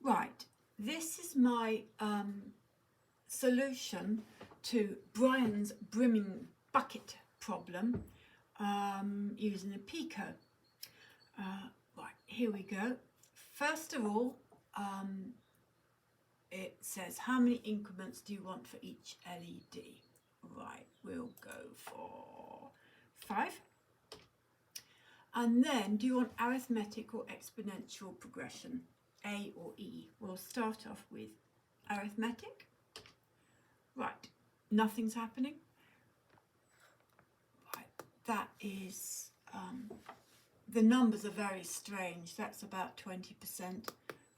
Right, this is my solution to Brian's brimming bucket problem using a Pico. Right, here we go. First of all, it says how many increments do you want for each LED? Right, we'll go for 5. And then, do you want arithmetic or exponential progression, A or E? We'll start off with arithmetic. Right, nothing's happening. Right, that is, the numbers are very strange. That's about 20%,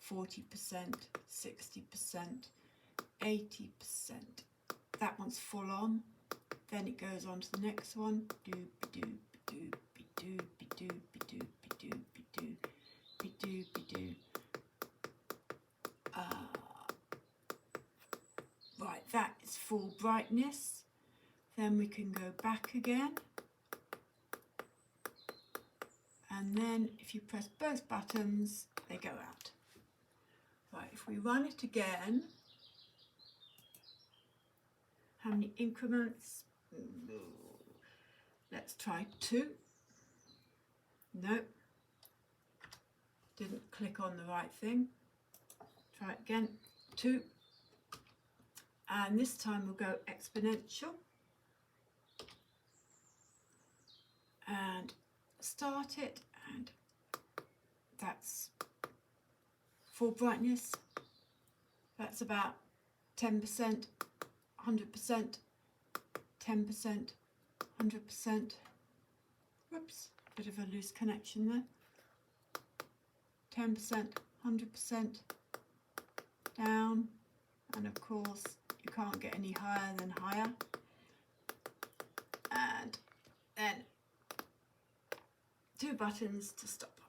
40%, 60%, 80%. That one's full on. Then it goes on to the next one. Right, that is full brightness. Then we can go back again. And then if you press both buttons, they go out. Right, if we run it again, how many increments? Let's try 2. No, didn't click on the right thing. Try it again, 2. And this time we'll go exponential. And start it, and that's full brightness. That's about 10%, 100%, 10%, 100%. Whoops, bit of a loose connection there. 10%, 100%, down, and of course you can't get any higher than higher. And then 2 buttons to stop.